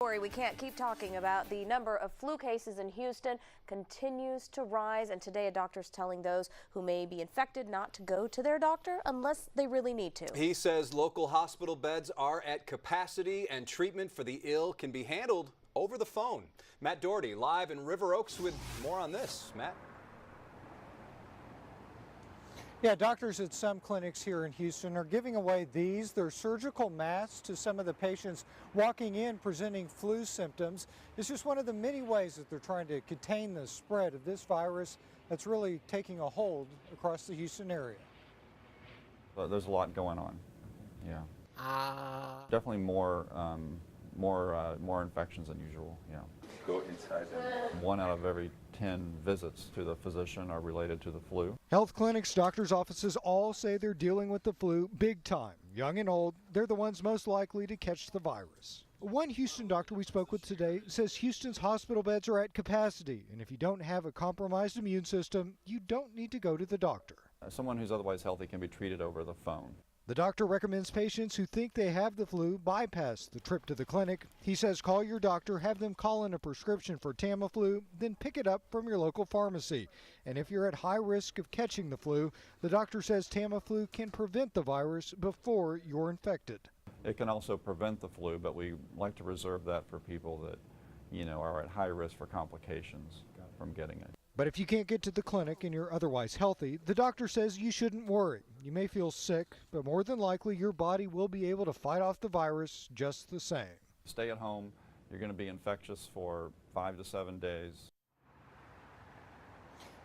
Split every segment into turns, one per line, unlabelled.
story we can't keep talking about. The number of flu cases in Houston continues to rise, and today a doctor's telling those who may be infected not to go to their doctor unless they really need to.
He says local hospital beds are at capacity and treatment for the ill can be handled over the phone. Matt Doherty live in River Oaks with more on this. Matt?
Yeah, doctors at some clinics here in Houston are giving away these. They're surgical masks to some of the patients walking in presenting flu symptoms. It's just one of the many ways that they're trying to contain the spread of this virus that's really taking a hold across the Houston area.
There's a lot going on, yeah. Definitely more infections than usual, yeah.
Go inside.
1 out of every 10 visits to the physician are related to the flu.
Health clinics, doctors' offices all say they're dealing with the flu big time. Young and old, they're the ones most likely to catch the virus. One Houston doctor we spoke with today says Houston's hospital beds are at capacity, and if you don't have a compromised immune system, you don't need to go to the doctor.
Someone who's otherwise healthy can be treated over the phone.
The doctor recommends patients who think they have the flu bypass the trip to the clinic. He says call your doctor, have them call in a prescription for Tamiflu, then pick it up from your local pharmacy. And if you're at high risk of catching the flu, the doctor says Tamiflu can prevent the virus before you're infected.
It can also prevent the flu, but we like to reserve that for people that, are at high risk for complications from getting it.
But if you can't get to the clinic and you're otherwise healthy, the doctor says you shouldn't worry. You may feel sick, but more than likely your body will be able to fight off the virus just the same.
Stay at home. You're going to be infectious for 5 to 7 days.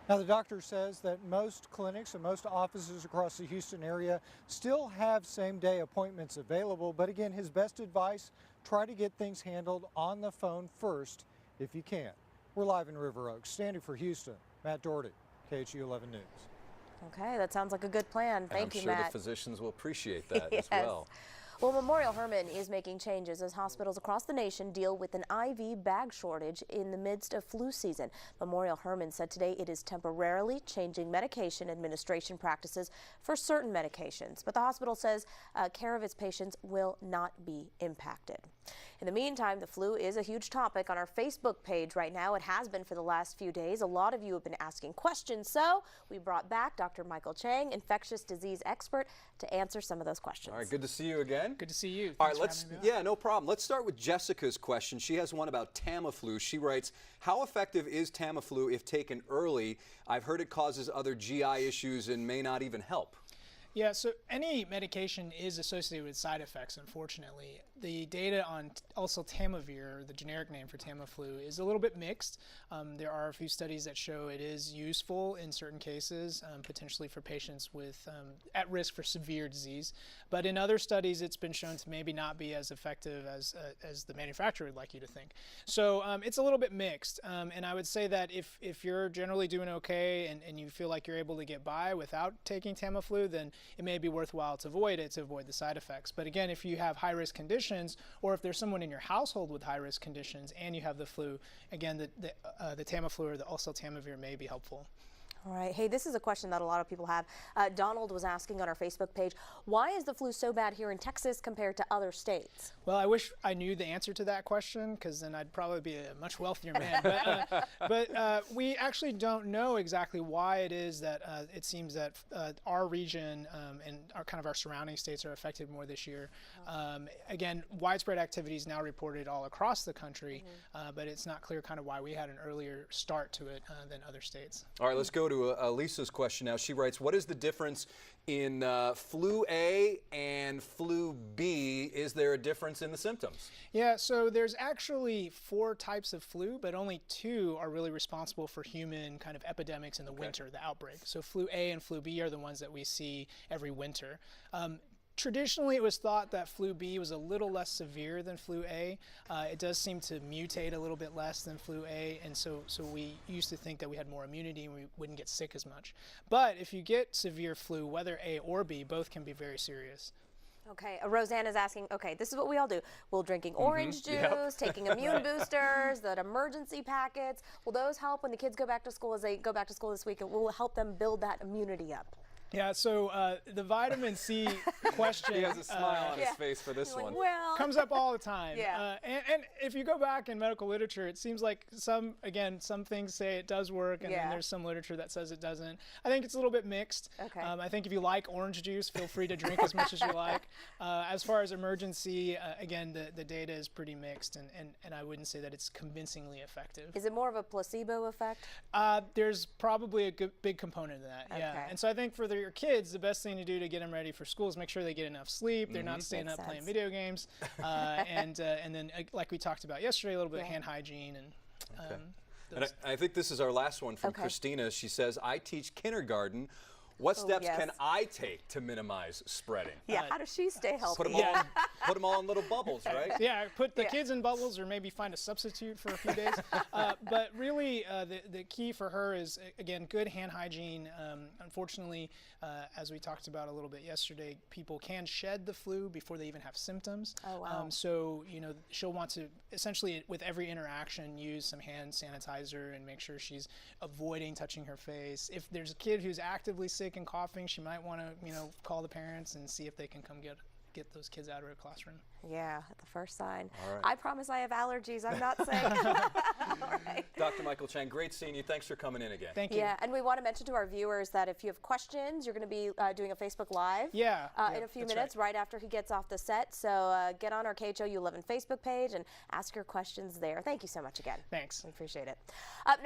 Now, the doctor says that most clinics and most offices across the Houston area still have same-day appointments available, but again, his best advice, try to get things handled on the phone first if you can. We're live in River Oaks. Standing for Houston, Matt Doherty, KHU 11 News.
Okay, that sounds like a good plan. Thank you, Matt.
I'm sure the physicians will appreciate that
yes.
as well.
Well, Memorial Hermann is making changes as hospitals across the nation deal with an IV bag shortage in the midst of flu season. Memorial Hermann said today it is temporarily changing medication administration practices for certain medications, but the hospital says care of its patients will not be impacted. In the meantime, the flu is a huge topic on our Facebook page right now. It has been for the last few days. A lot of you have been asking questions, so we brought back Dr. Michael Chang, infectious disease expert, to answer some of those questions.
All right, good to see you again.
Good to see you.
All right, no problem. Let's start with Jessica's question. She has one about Tamiflu. She writes, how effective is Tamiflu if taken early? I've heard it causes other GI issues and may not even help.
Yeah, so any medication is associated with side effects, unfortunately. The data on oseltamivir, the generic name for Tamiflu, is a little bit mixed. There are a few studies that show it is useful in certain cases, potentially for patients with at risk for severe disease. But in other studies, it's been shown to maybe not be as effective as the manufacturer would like you to think. So it's a little bit mixed. And I would say that if you're generally doing okay and you feel like you're able to get by without taking Tamiflu, then it may be worthwhile to avoid it, to avoid the side effects. But again, if you have high-risk conditions, or if there's someone in your household with high-risk conditions and you have the flu, again, the Tamiflu or the oseltamivir may be helpful.
All right. Hey, this is a question that a lot of people have. Donald was asking on our Facebook page, why is the flu so bad here in Texas compared to other states?
Well, I wish I knew the answer to that question, because then I'd probably be a much wealthier man. But we actually don't know exactly why it is that it seems that our region and our surrounding states are affected more this year. Again, widespread activity is now reported all across the country, but it's not clear why we had an earlier start to it than other states.
All right, let's go to Lisa's question now. She writes, what is the difference in flu A and flu B? Is there a difference in the symptoms?
Yeah, so there's actually 4 types of flu, but only 2 are really responsible for human epidemics in the winter, the outbreak. So flu A and flu B are the ones that we see every winter. Traditionally, it was thought that flu B was a little less severe than flu A. It does seem to mutate a little bit less than flu A, and so we used to think that we had more immunity and we wouldn't get sick as much. But if you get severe flu, whether A or B, both can be very serious.
Okay, Roseanne is asking, okay, this is what we all do. We're drinking orange juice, taking immune boosters, the emergency packets. Will those help when the kids go back to school, as they go back to school this week? It will help them build that immunity up.
Yeah, so the vitamin C question
He has a smile on his face for this one.
Well,
comes up all the time.
Yeah.
And if you go back in medical literature, it seems like some things say it does work, and
Yeah.
then there's some literature that says it doesn't. I think it's a little bit mixed.
Okay.
I think if you like orange juice, feel free to drink as much as you like. As far as emergency, again, the data is pretty mixed, and I wouldn't say that it's convincingly effective.
is it more of a placebo effect?
There's probably a big component of that, yeah.
Okay.
And so I think for your kids, the best thing to do to get them ready for school is make sure they get enough sleep. They're not staying
Makes
up playing
sense.
video games, and then like we talked about yesterday, a little bit of
Yeah.
hand hygiene and.
And I think this is our last one from
Okay.
Christina. She says, I teach kindergarten. What steps
yes.
can I take to minimize spreading?
Yeah, how does she stay healthy?
Put them all in little bubbles, right?
Yeah, put the
Yeah.
kids in bubbles, or maybe find a substitute for a few days. But really, the key for her is, again, good hand hygiene. Unfortunately, as we talked about a little bit yesterday, people can shed the flu before they even have symptoms.
Oh, wow.
So, she'll want to essentially, with every interaction, use some hand sanitizer and make sure she's avoiding touching her face. If there's a kid who's actively sick and coughing, she might want to, call the parents and see if they can come get those kids out of her classroom.
Yeah, at the first sign.
All right.
I promise I have allergies. I'm not sick. All right.
Dr. Michael Chang, great seeing you. Thanks for coming in again.
Thank you.
Yeah, and we want to mention to our viewers that if you have questions, you're going to be doing a Facebook Live
Yeah,
in a few
that's
minutes right after he gets off the set. So get on our KHOU 11 Facebook page and ask your questions there. Thank you so much again.
Thanks.
We appreciate it. Up next.